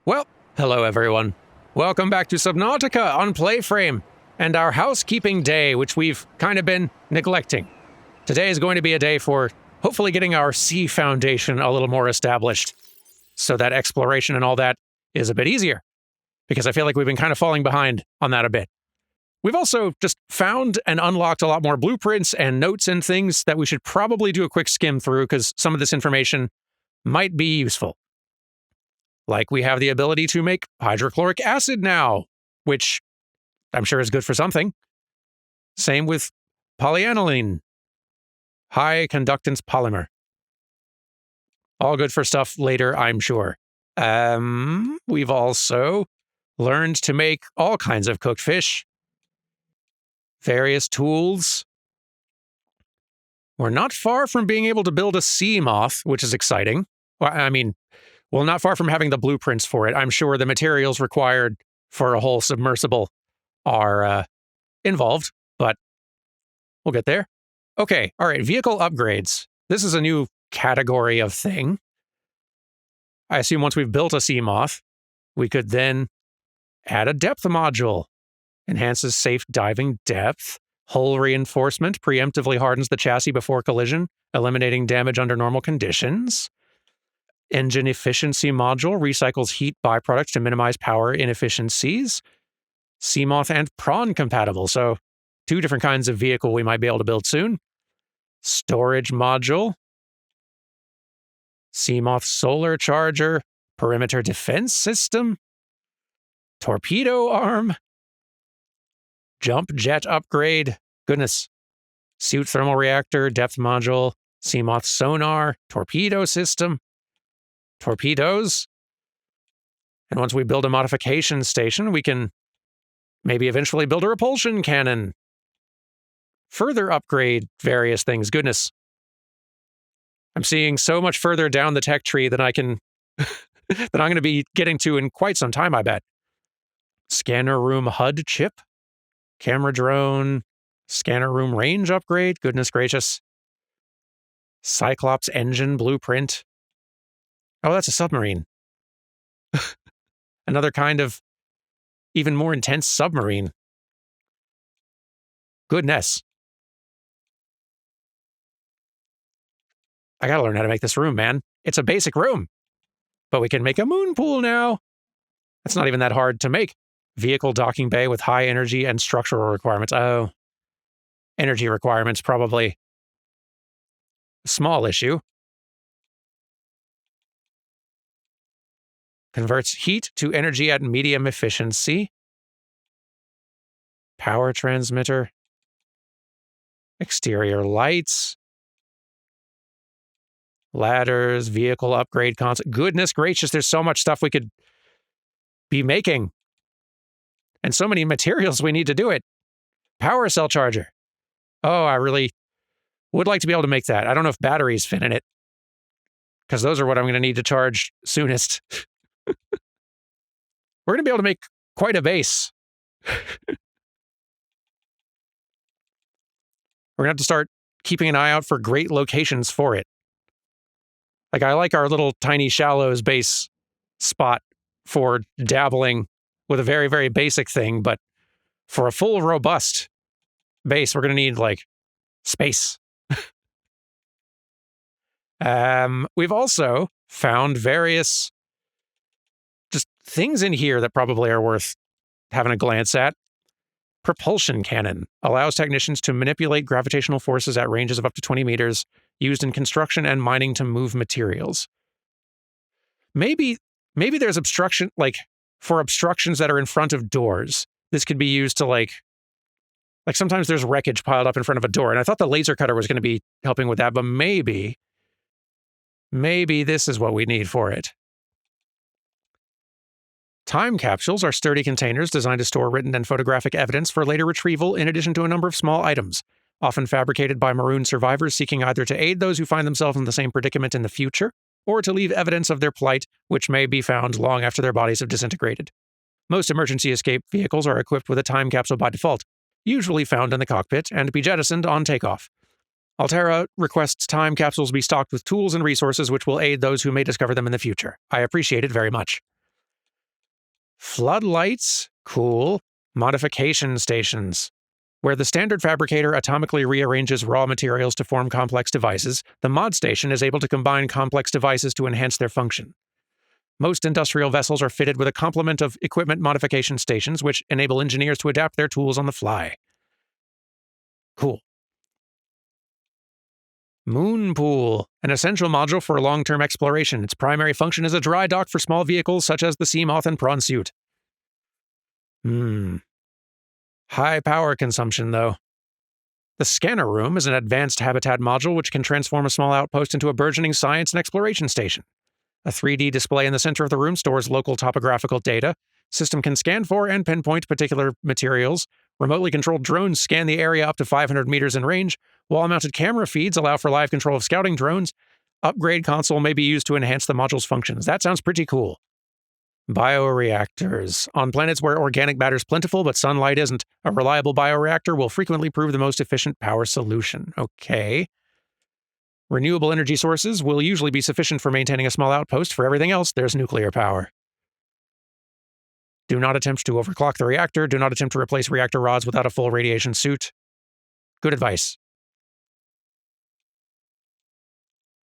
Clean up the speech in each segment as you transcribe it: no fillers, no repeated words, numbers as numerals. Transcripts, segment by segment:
Well, hello everyone. Welcome back to Subnautica on PlayFrame, and our housekeeping day, which we've kind of been neglecting. Today is going to be a day for hopefully getting our sea foundation a little more established, so that exploration and all that is a bit easier, because I feel like we've been kind of falling behind on that a bit. We've also just found and unlocked a lot more blueprints and notes and things that we should probably do a quick skim through, because some of this information might be useful. Like, we have the ability to make hydrochloric acid now, which I'm sure is good for something. Same with polyaniline, high conductance polymer. All good for stuff later, I'm sure. We've also learned to make all kinds of cooked fish, various tools. We're not far from being able to build a sea moth, which is exciting. Well, not far from having the blueprints for it. I'm sure the materials required for a whole submersible are involved, but we'll get there. Okay, all right, vehicle upgrades. This is a new category of thing. I assume once we've built a sea moth, we could then add a depth module. Enhances safe diving depth. Hull reinforcement preemptively hardens the chassis before collision, eliminating damage under normal conditions. Engine efficiency module recycles heat byproducts to minimize power inefficiencies. Seamoth and prawn compatible, so 2 different kinds of vehicle we might be able to build soon. Storage module. Seamoth solar charger. Perimeter defense system. Torpedo arm. Jump jet upgrade. Goodness. Suit thermal reactor, depth module. Seamoth sonar. Torpedo system. Torpedoes. And once we build a modification station, we can maybe eventually build a repulsion cannon. Further upgrade various things. Goodness. I'm seeing so much further down the tech tree than I can that I'm going to be getting to in quite some time, I bet. Scanner room HUD chip. Camera drone. Scanner room range upgrade. Goodness gracious. Cyclops engine blueprint. Oh, that's a submarine. Another kind of even more intense submarine. Goodness. I gotta learn how to make this room, man. It's a basic room. But we can make a moon pool now. That's not even that hard to make. Vehicle docking bay with high energy and structural requirements. Oh. Energy requirements, probably a small issue. Converts heat to energy at medium efficiency. Power transmitter. Exterior lights. Ladders, vehicle upgrade console. Goodness gracious, there's so much stuff we could be making. And so many materials we need to do it. Power cell charger. Oh, I really would like to be able to make that. I don't know if batteries fit in it, because those are what I'm going to need to charge soonest. We're going to be able to make quite a base. We're going to have to start keeping an eye out for great locations for it. Like, I like our little tiny shallows base spot for dabbling with a very, very basic thing, but for a full, robust base, we're going to need, like, space. We've also found various just things in here that probably are worth having a glance at. Propulsion cannon allows technicians to manipulate gravitational forces at ranges of up to 20 meters, used in construction and mining to move materials. Maybe there's obstruction, like for obstructions that are in front of doors. This could be used to like sometimes there's wreckage piled up in front of a door, and I thought the laser cutter was going to be helping with that, but maybe this is what we need for it. Time capsules are sturdy containers designed to store written and photographic evidence for later retrieval, in addition to a number of small items, often fabricated by marooned survivors seeking either to aid those who find themselves in the same predicament in the future, or to leave evidence of their plight, which may be found long after their bodies have disintegrated. Most emergency escape vehicles are equipped with a time capsule by default, usually found in the cockpit, and be jettisoned on takeoff. Altera requests time capsules be stocked with tools and resources which will aid those who may discover them in the future. I appreciate it very much. Floodlights, cool. Modification stations. Where the standard fabricator atomically rearranges raw materials to form complex devices, the mod station is able to combine complex devices to enhance their function. Most industrial vessels are fitted with a complement of equipment modification stations, which enable engineers to adapt their tools on the fly. Cool. Moon Pool, an essential module for long-term exploration. Its primary function is a dry dock for small vehicles such as the Sea Moth and Prawn Suit. High power consumption, though. The Scanner Room is an advanced habitat module which can transform a small outpost into a burgeoning science and exploration station. A 3D display in the center of the room stores local topographical data. System can scan for and pinpoint particular materials. Remotely controlled drones scan the area up to 500 meters in range. Wall-mounted camera feeds allow for live control of scouting drones. Upgrade console may be used to enhance the module's functions. That sounds pretty cool. Bioreactors. On planets where organic matter is plentiful but sunlight isn't, a reliable bioreactor will frequently prove the most efficient power solution. Okay. Renewable energy sources will usually be sufficient for maintaining a small outpost. For everything else, there's nuclear power. Do not attempt to overclock the reactor. Do not attempt to replace reactor rods without a full radiation suit. Good advice.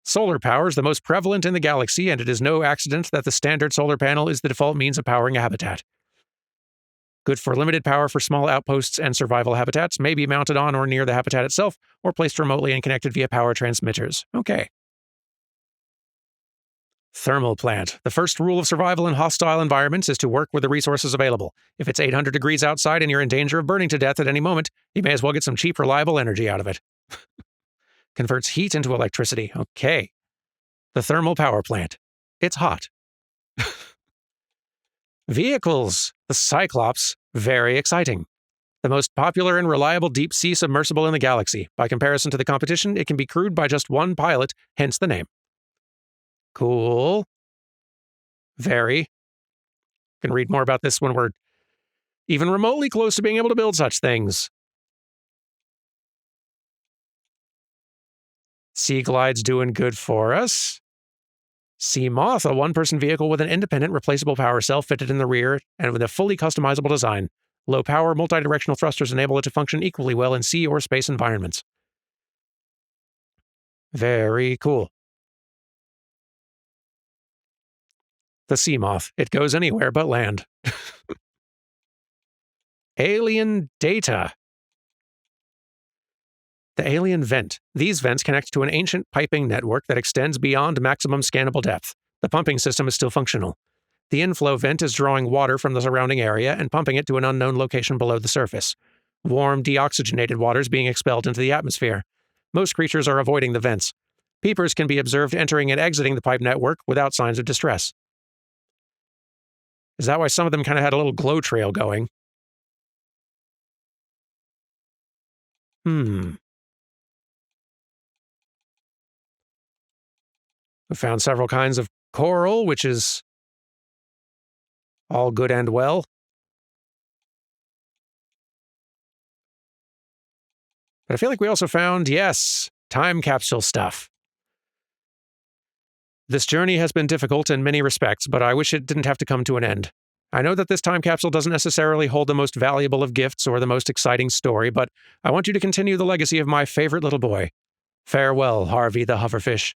Solar power is the most prevalent in the galaxy, and it is no accident that the standard solar panel is the default means of powering a habitat. Good for limited power for small outposts and survival habitats, may be mounted on or near the habitat itself, or placed remotely and connected via power transmitters. Okay. Thermal plant. The first rule of survival in hostile environments is to work with the resources available. If it's 800 degrees outside and you're in danger of burning to death at any moment, you may as well get some cheap, reliable energy out of it. Converts heat into electricity. Okay. The thermal power plant. It's hot. Vehicles. The Cyclops. Very exciting. The most popular and reliable deep-sea submersible in the galaxy. By comparison to the competition, it can be crewed by just one pilot, hence the name. Cool. Very. You can read more about this when we're even remotely close to being able to build such things. Sea Glide's doing good for us. Sea Moth, a one-person vehicle with an independent replaceable power cell fitted in the rear and with a fully customizable design. Low-power, multi-directional thrusters enable it to function equally well in sea or space environments. Very cool. The Sea Moth. It goes anywhere but land. Alien data. The alien vent. These vents connect to an ancient piping network that extends beyond maximum scannable depth. The pumping system is still functional. The inflow vent is drawing water from the surrounding area and pumping it to an unknown location below the surface. Warm, deoxygenated water is being expelled into the atmosphere. Most creatures are avoiding the vents. Peepers can be observed entering and exiting the pipe network without signs of distress. Is that why some of them kind of had a little glow trail going? We found several kinds of coral, which is all good and well. But I feel like we also found, yes, time capsule stuff. This journey has been difficult in many respects, but I wish it didn't have to come to an end. I know that this time capsule doesn't necessarily hold the most valuable of gifts or the most exciting story, but I want you to continue the legacy of my favorite little boy. Farewell, Harvey the Hoverfish.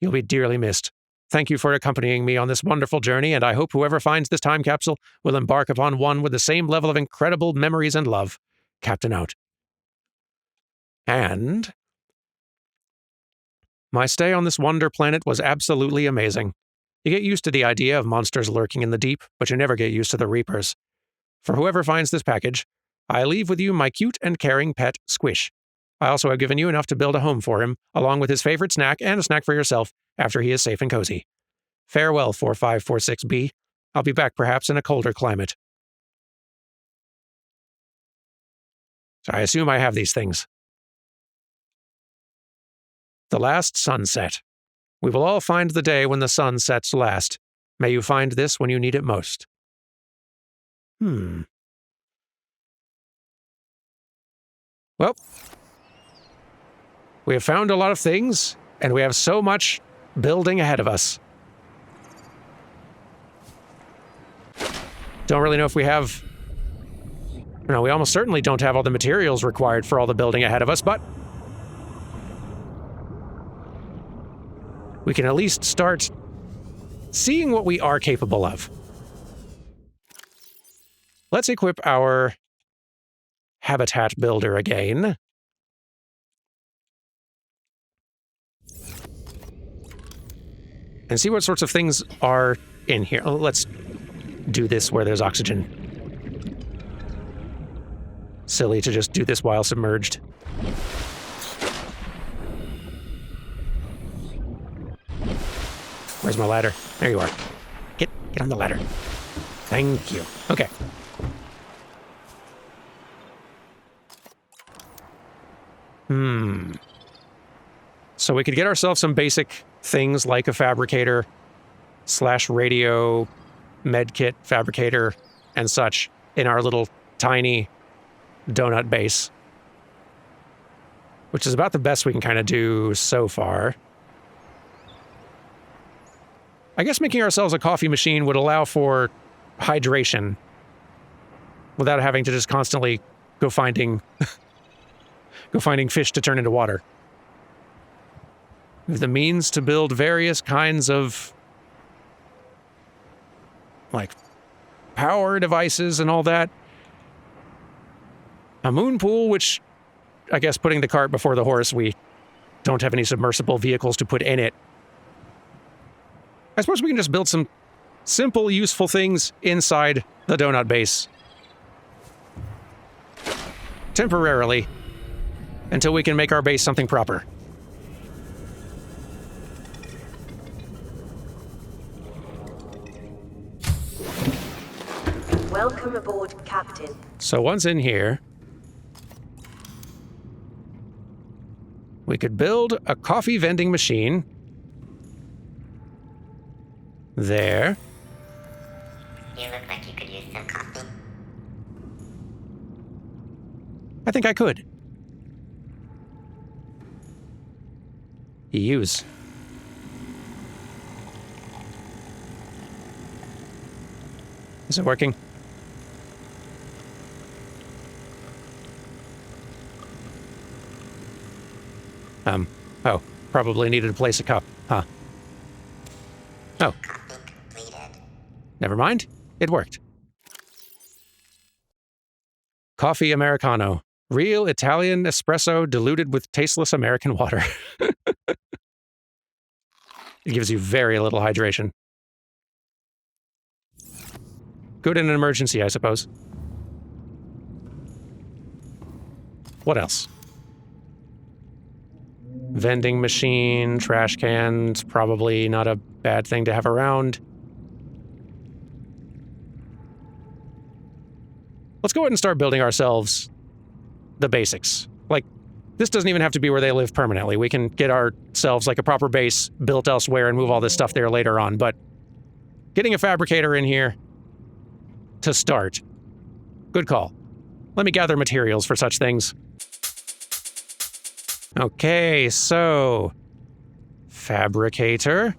You'll be dearly missed. Thank you for accompanying me on this wonderful journey, and I hope whoever finds this time capsule will embark upon one with the same level of incredible memories and love. Captain out. And my stay on this wonder planet was absolutely amazing. You get used to the idea of monsters lurking in the deep, but you never get used to the reapers. For whoever finds this package, I leave with you my cute and caring pet, Squish. I also have given you enough to build a home for him, along with his favorite snack and a snack for yourself after he is safe and cozy. Farewell, 4546B. I'll be back perhaps in a colder climate. So I assume I have these things. The last sunset. We will all find the day when the sun sets last. May you find this when you need it most. Well, we have found a lot of things, and we have so much building ahead of us. Don't really know if we have... No, we almost certainly don't have all the materials required for all the building ahead of us, but... we can at least start seeing what we are capable of. Let's equip our habitat builder again. And see what sorts of things are in here. Oh, let's do this where there's oxygen. Silly to just do this while submerged. Where's my ladder? There you are. Get on the ladder. Thank you. Okay. So we could get ourselves some basic things like a fabricator / radio medkit fabricator and such in our little tiny donut base, which is about the best we can kind of do so far. I guess making ourselves a coffee machine would allow for hydration without having to just constantly go finding fish to turn into water. We have the means to build various kinds of like power devices and all that. A moon pool, which I guess putting the cart before the horse, we don't have any submersible vehicles to put in it. I suppose we can just build some simple, useful things inside the donut base. Temporarily, until we can make our base something proper. Welcome aboard, Captain. So once in here, we could build a coffee vending machine. There. You look like you could use some coffee. I think I could. Use. Is it working? Oh, probably needed to place a cup, huh? Oh. Coffee completed. Never mind. It worked. Coffee Americano. Real Italian espresso diluted with tasteless American water. It gives you very little hydration. Good in an emergency, I suppose. What else? Vending machine, trash cans, probably not a bad thing to have around. Let's go ahead and start building ourselves the basics. Like, this doesn't even have to be where they live permanently. We can get ourselves like a proper base built elsewhere and move all this stuff there later on, but getting a fabricator in here to start. Good call. Let me gather materials for such things. Okay, so fabricator.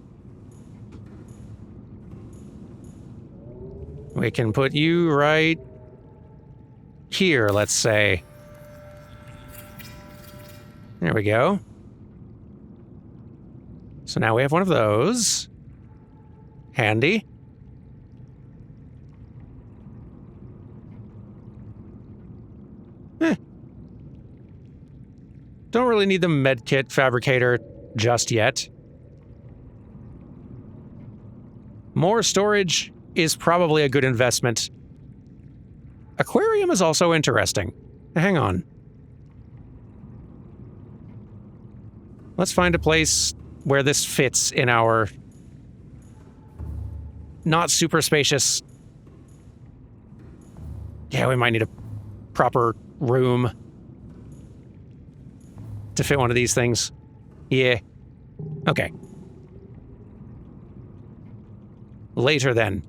We can put you right here, let's say. There we go. So now we have one of those. Handy. Don't really need the medkit fabricator just yet. More storage is probably a good investment. Aquarium is also interesting. Hang on. Let's find a place where this fits in our not super spacious... Yeah, we might need a proper room to fit one of these things. Yeah. Okay. Later then.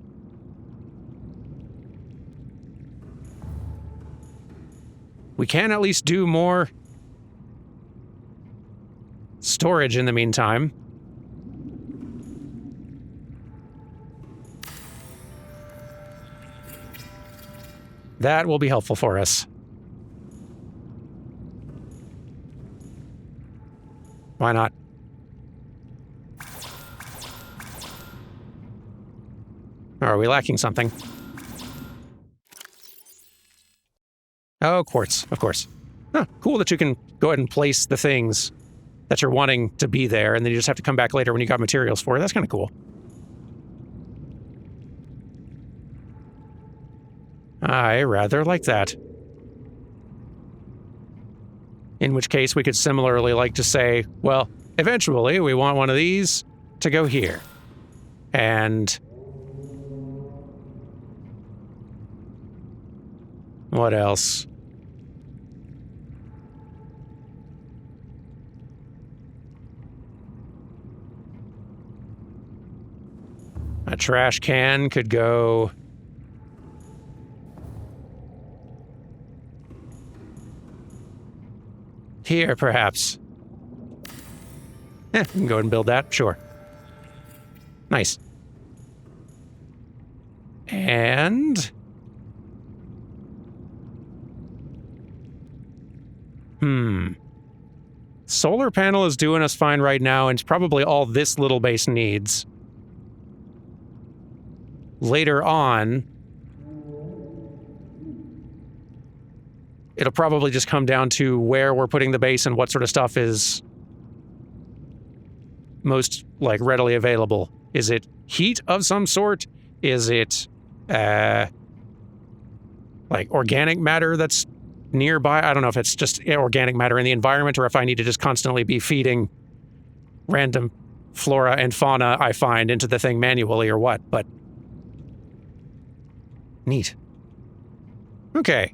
We can at least do more storage in the meantime. That will be helpful for us. Why not? Or are we lacking something? Oh, quartz, of course. Huh, cool that you can go ahead and place the things that you're wanting to be there, and then you just have to come back later when you got materials for it. That's kind of cool. I rather like that. In which case, we could similarly like to say, well, eventually we want one of these to go here. And what else? A trash can could go here, perhaps. We can go ahead and build that, sure. Nice. And solar panel is doing us fine right now, and it's probably all this little base needs. Later on, it'll probably just come down to where we're putting the base and what sort of stuff is most, like, readily available. Is it heat of some sort? Is it, like, organic matter that's nearby? I don't know if it's just organic matter in the environment or if I need to just constantly be feeding random flora and fauna I find into the thing manually or what, but neat. Okay.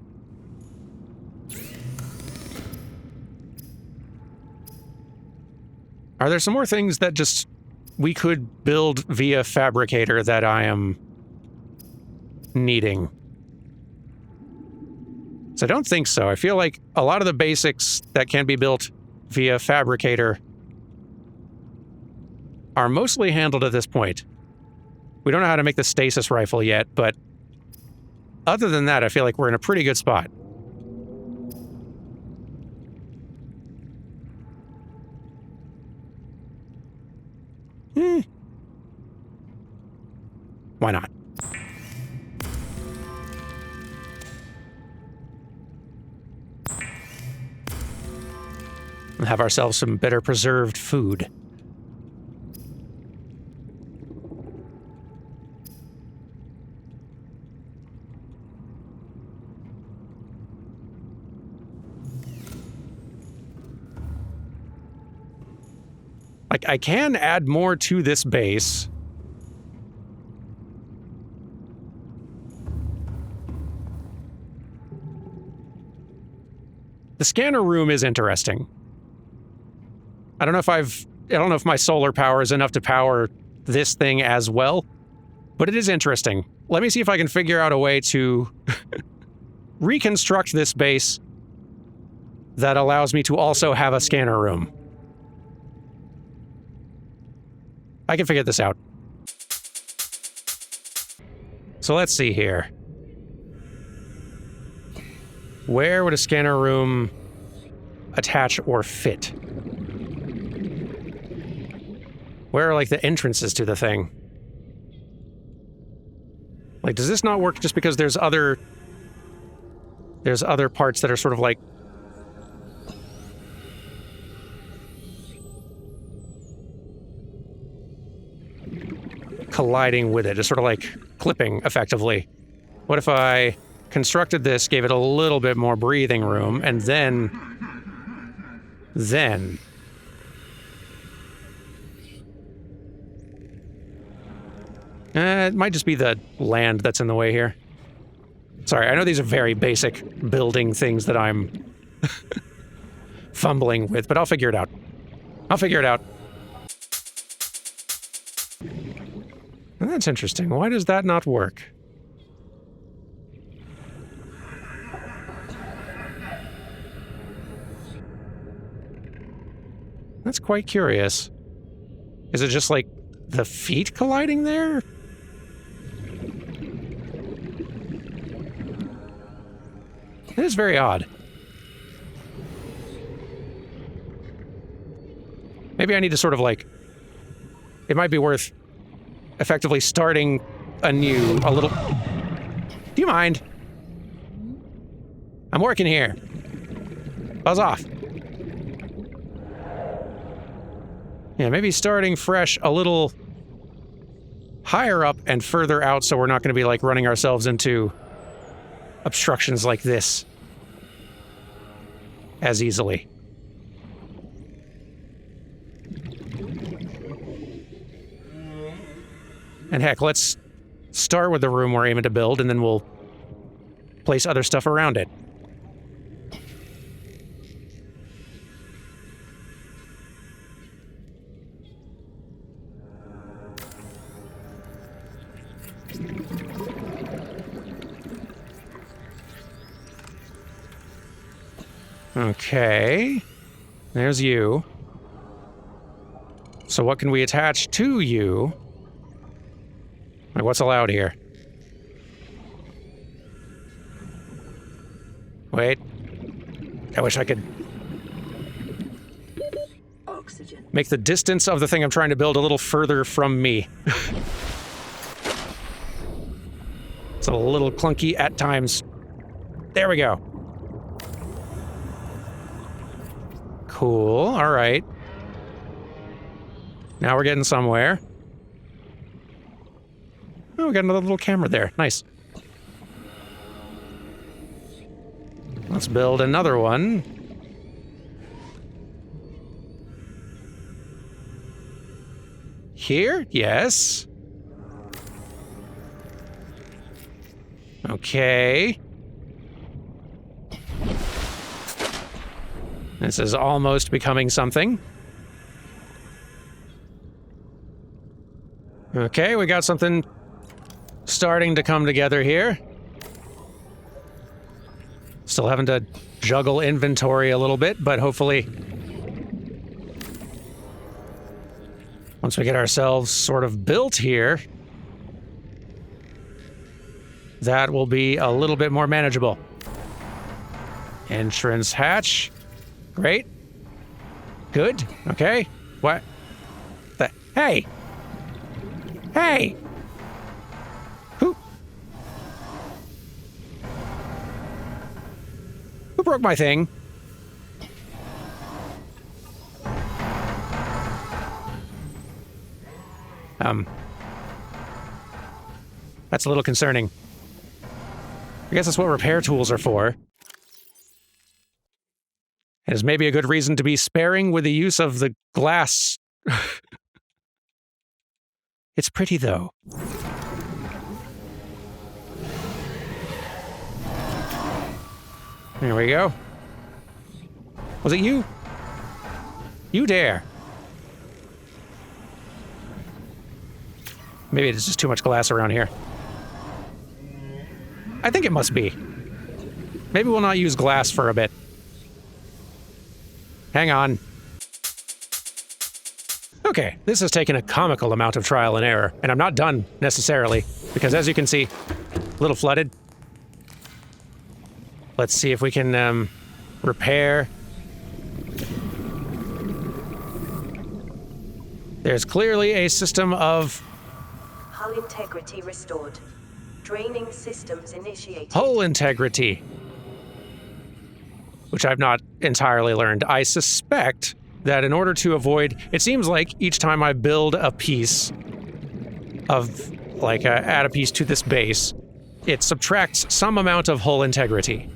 Are there some more things that just we could build via Fabricator that I am needing? So I don't think so. I feel like a lot of the basics that can be built via Fabricator are mostly handled at this point. We don't know how to make the stasis rifle yet, but other than that, I feel like we're in a pretty good spot. Why not? We'll have ourselves some better preserved food. Like, I can add more to this base. The scanner room is interesting. I don't know if my solar power is enough to power this thing as well, but it is interesting. Let me see if I can figure out a way to reconstruct this base that allows me to also have a scanner room. I can figure this out. So let's see here. Where would a scanner room attach or fit? Where are, like, the entrances to the thing? Like, does this not work just because there's other parts that are sort of like colliding with it, just sort of like clipping effectively? What if I constructed this, gave it a little bit more breathing room, and then it might just be the land that's in the way here. Sorry, I know these are very basic building things that I'm fumbling with, but I'll figure it out. I'll figure it out. Well, that's interesting. Why does that not work? That's quite curious. Is it just like the feet colliding there? It is very odd. Maybe I need to sort of like... It might be worth effectively starting anew a little... Do you mind? I'm working here. Buzz off. Yeah, maybe starting fresh a little higher up and further out so we're not going to be like running ourselves into obstructions like this as easily. And heck, let's start with the room we're aiming to build, and then we'll place other stuff around it. Okay. There's you. So what can we attach to you? Like, what's allowed here? Wait. I wish I could Oxygen. make the distance of the thing I'm trying to build a little further from me. It's a little clunky at times. There we go. Cool. All right. Now we're getting somewhere. Oh, we got another little camera there. Nice. Let's build another one. Here? Yes. Okay. This is almost becoming something. Okay, we got something starting to come together here. Still having to juggle inventory a little bit, but hopefully once we get ourselves sort of built here, that will be a little bit more manageable. Entrance hatch. Great. Good. Okay. What? Hey! Hey! Who broke my thing? That's a little concerning. I guess that's what repair tools are for. It is maybe a good reason to be sparing with the use of the glass. It's pretty, though. There we go. Was it you? You dare. Maybe it's just too much glass around here. I think it must be. Maybe we'll not use glass for a bit. Hang on. Okay, this has taken a comical amount of trial and error, and I'm not done, necessarily, because as you can see, a little flooded. Let's see if we can, repair. There's clearly a system of... Hull integrity restored. Draining systems initiated. Hull integrity. Which I've not entirely learned. I suspect that in order to avoid... It seems like each time I build a piece of... like, add a piece to this base, it subtracts some amount of hull integrity.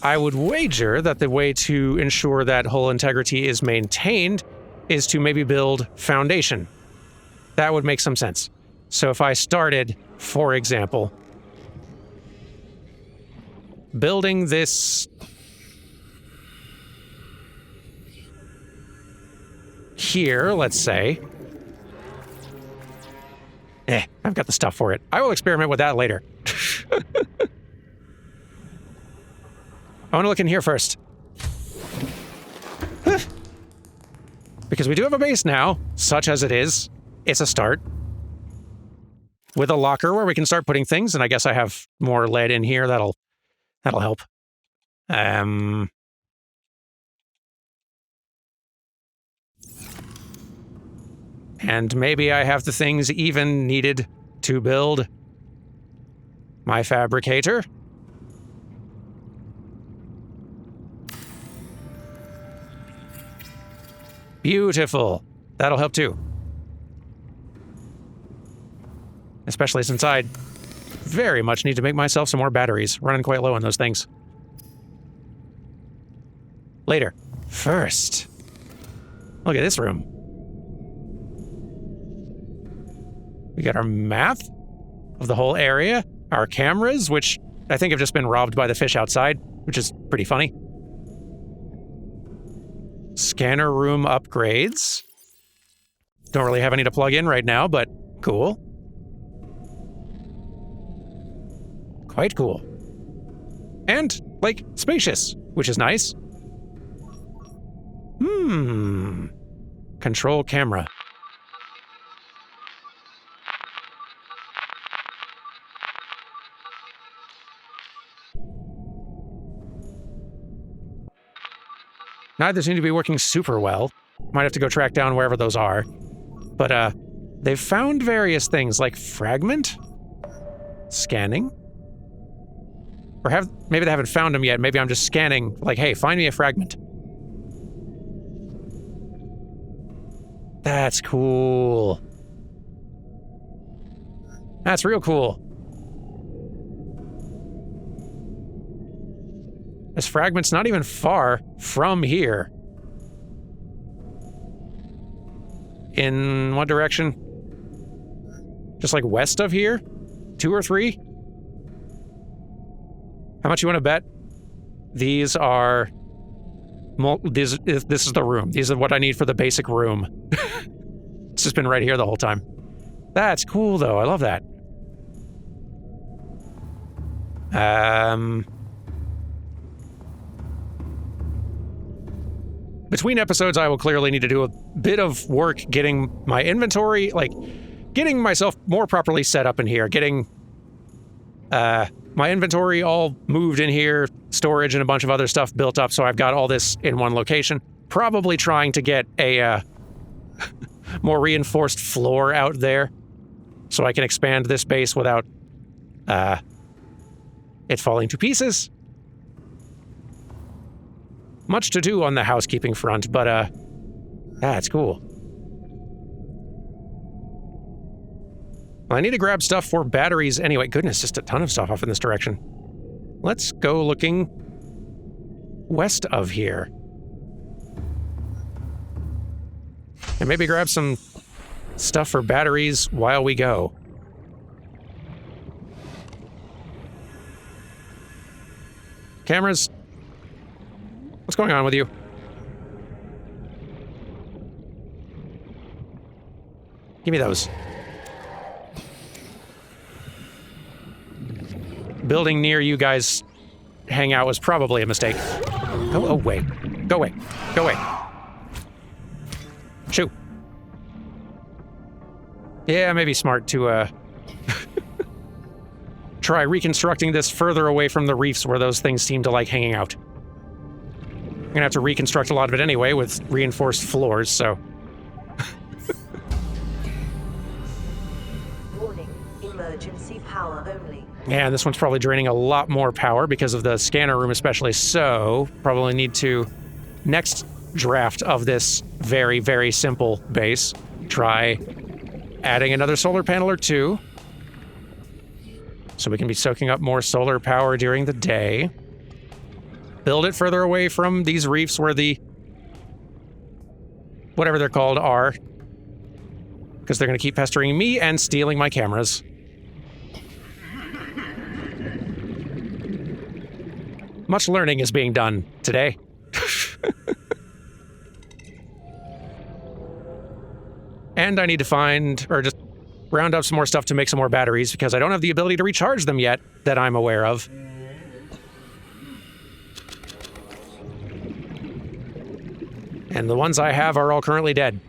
I would wager that the way to ensure that hull integrity is maintained is to maybe build foundation. That would make some sense. So if I started, for example, building this here, let's say. I've got the stuff for it. I will experiment with that later. I want to look in here first. Because we do have a base now, such as it is. It's a start. with a locker where we can start putting things, and I guess I have more lead in here. That'll help. And maybe I have the things even needed to build my fabricator. Beautiful. That'll help too. Especially since I very much need to make myself some more batteries. Running quite low on those things. Later. First. Look at this room. We got our map of the whole area. Our cameras, which I think have just been robbed by the fish outside, which is pretty funny. Scanner room upgrades. Don't really have any to plug in right now, but cool. Quite cool. And, like, spacious, which is nice. Control camera. Neither seem to be working super well. Might have to go track down wherever those are. But, they've found various things like fragment? Scanning? Or maybe they haven't found them yet. Maybe I'm just scanning, like, hey, find me a fragment. That's cool. That's real cool. This fragment's not even far from here. In what direction? Just like west of here? 2 or 3? How much you want to bet? These are... This is the room. These are what I need for the basic room. It's just been right here the whole time. That's cool, though. I love that. Between episodes, I will clearly need to do a bit of work getting my inventory, like, getting myself more properly set up in here, getting my inventory all moved in here, storage and a bunch of other stuff built up so I've got all this in one location. Probably trying to get a more reinforced floor out there so I can expand this base without it falling to pieces. Much to do on the housekeeping front, but that's cool. Well, I need to grab stuff for batteries anyway. Goodness, just a ton of stuff off in this direction. Let's go looking west of here. And maybe grab some stuff for batteries while we go. Cameras. What's going on with you? Give me those. Building near you guys hang out was probably a mistake. Go away. Go away. Go away. Shoo. Yeah, maybe smart to try reconstructing this further away from the reefs where those things seem to like hanging out. I'm gonna have to reconstruct a lot of it anyway with reinforced floors, so... Warning, emergency power only. Yeah, and this one's probably draining a lot more power because of the scanner room especially, so probably need to, next draft of this very, very simple base, try adding another solar panel or two so we can be soaking up more solar power during the day. Build it further away from these reefs where the whatever they're called are, because they're going to keep pestering me and stealing my cameras. Much learning is being done today. And I need to find, or just round up some more stuff to make some more batteries, because I don't have the ability to recharge them yet that I'm aware of. And the ones I have are all currently dead.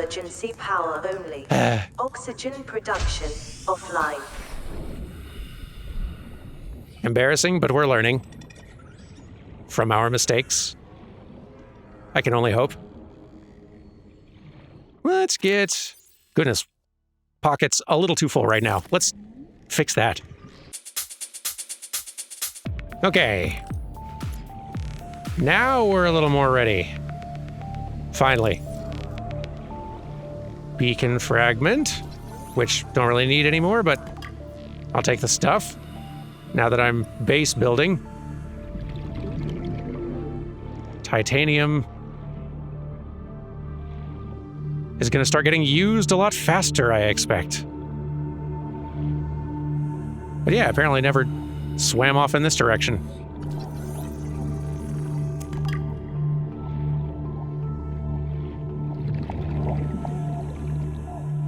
Emergency power only. Oxygen production offline. Embarrassing, but we're learning from our mistakes. I can only hope. Let's get... Goodness, pockets a little too full right now. Let's fix that. Okay. Now we're a little more ready. Finally. Beacon fragment, which don't really need anymore, but I'll take the stuff now that I'm base building. Titanium is going to start getting used a lot faster, I expect. But yeah, apparently never swam off in this direction.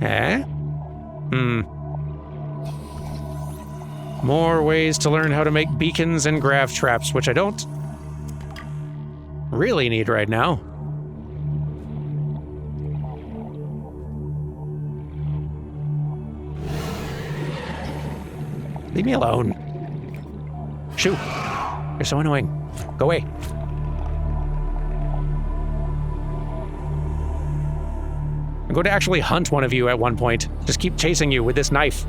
Eh? More ways to learn how to make beacons and grav traps, which I don't really need right now. Leave me alone. Shoo. You're so annoying. Go away. I'm going to actually hunt one of you at one point. Just keep chasing you with this knife.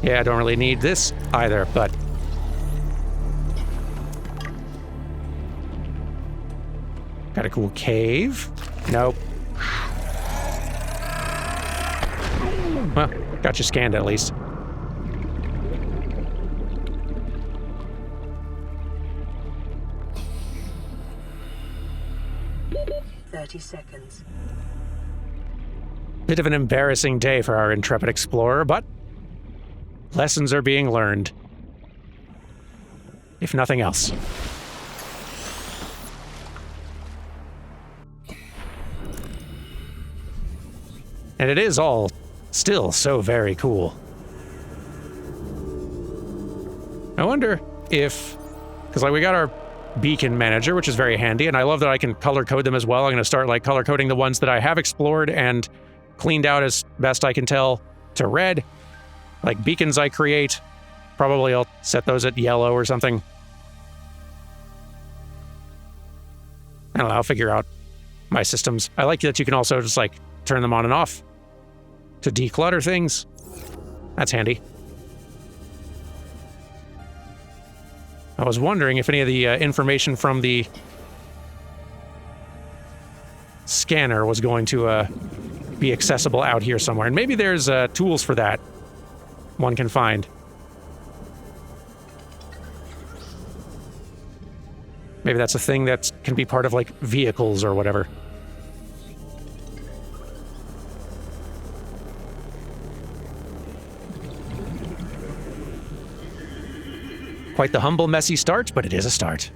Yeah, I don't really need this either, but... Got a cool cave. Nope. Well, got you scanned at least. Seconds. Bit of an embarrassing day for our intrepid explorer, but lessons are being learned. If nothing else. And it is all still so very cool. I wonder if... Because like we got our beacon manager, which is very handy, and I love that I can color code them as well. I'm going to start like color coding the ones that I have explored and cleaned out as best I can tell to red. Like beacons I create, probably I'll set those at yellow or something. I don't know, I'll figure out my systems. I like that you can also just like turn them on and off to declutter things. That's handy. I was wondering if any of the information from the scanner was going to be accessible out here somewhere. And maybe there's tools for that one can find. Maybe that's a thing that can be part of like vehicles or whatever. Quite the humble, messy start, but it is a start.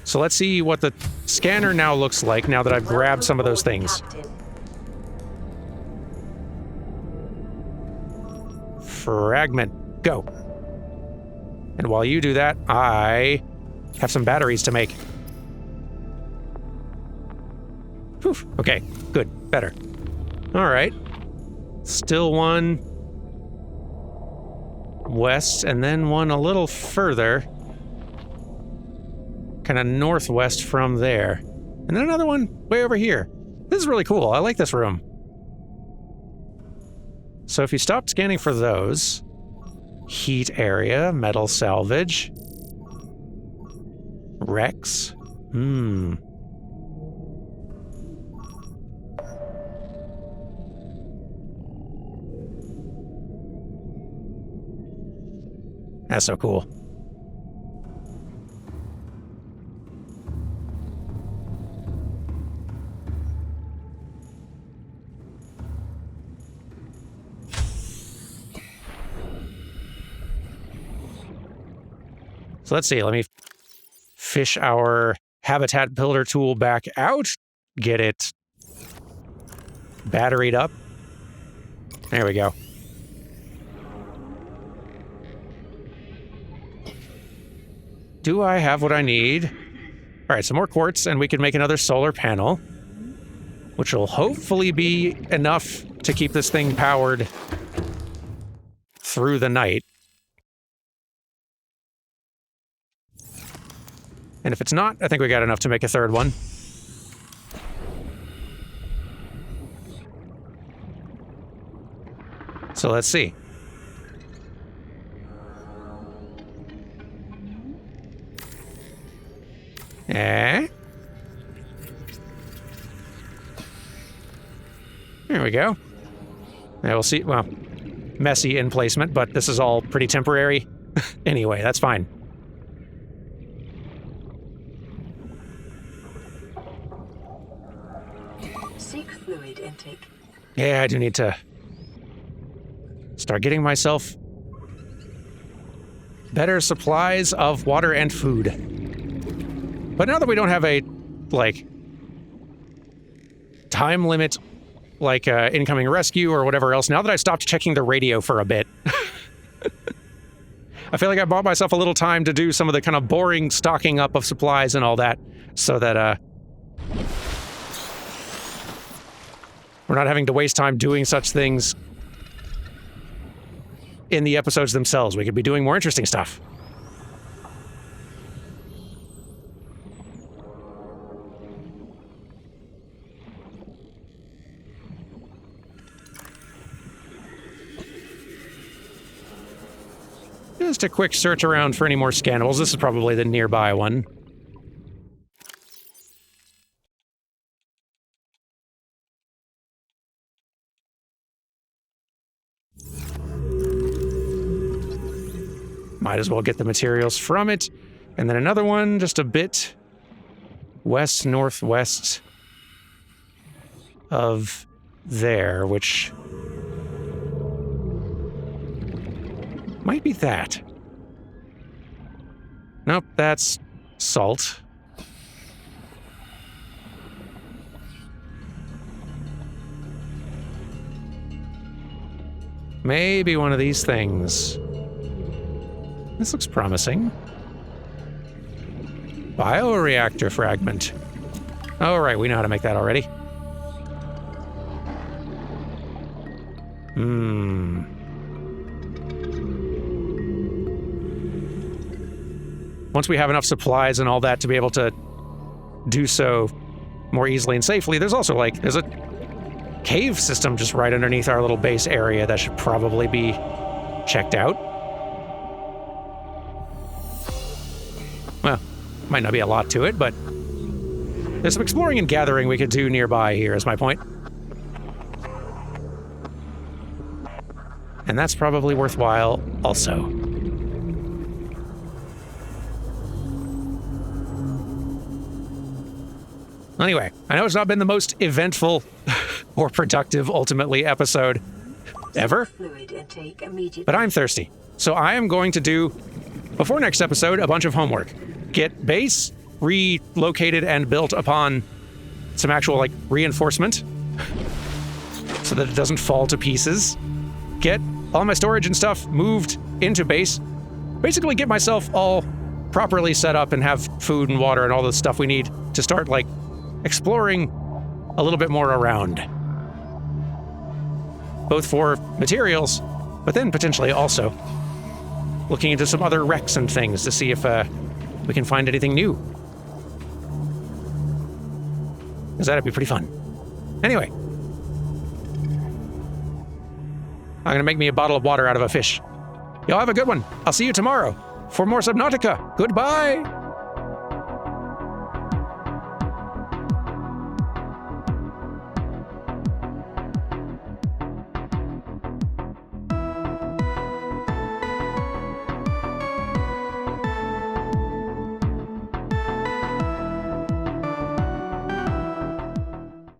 So let's see what the scanner now looks like now that I've grabbed some of those things. Fragment, go. And while you do that, I have some batteries to make. Whew, okay, good, better. All right. Still one west, and then one a little further, kind of northwest from there. And then another one way over here. This is really cool. I like this room. So if you stop scanning for those, heat area, metal salvage, Rex, That's so cool. So let's see, let me fish our habitat builder tool back out, get it batteried up. There we go. Do I have what I need? All right, some more quartz, and we can make another solar panel, which will hopefully be enough to keep this thing powered through the night. And if it's not, I think we got enough to make a third one. So let's see. There we go. Now we'll see. Well, messy in placement, but this is all pretty temporary. Anyway, that's fine. Seek fluid intake. Yeah, I do need to start getting myself better supplies of water and food. But now that we don't have a, like, time limit, like, incoming rescue or whatever else, now that I stopped checking the radio for a bit, I feel like I bought myself a little time to do some of the kind of boring stocking up of supplies and all that, so that, we're not having to waste time doing such things in the episodes themselves. We could be doing more interesting stuff. Just a quick search around for any more scannables. This is probably the nearby one. Might as well get the materials from it. And then another one just a bit west-northwest of there, which might be that. Nope, that's salt. Maybe one of these things. This looks promising. Bioreactor fragment. Oh, right, we know how to make that already. Once we have enough supplies and all that to be able to do so more easily and safely, there's also, like, there's a cave system just right underneath our little base area that should probably be checked out. Well, might not be a lot to it, but there's some exploring and gathering we could do nearby here, is my point. And that's probably worthwhile also. Anyway, I know it's not been the most eventful or productive, ultimately, episode ever, but I'm thirsty. So I am going to do, before next episode, a bunch of homework. Get base relocated and built upon some actual, like, reinforcement so that it doesn't fall to pieces. Get all my storage and stuff moved into base. Basically get myself all properly set up and have food and water and all the stuff we need to start, like, exploring a little bit more around. Both for materials, but then potentially also looking into some other wrecks and things to see if we can find anything new. Because that'd be pretty fun. Anyway. I'm gonna make me a bottle of water out of a fish. Y'all have a good one. I'll see you tomorrow for more Subnautica. Goodbye!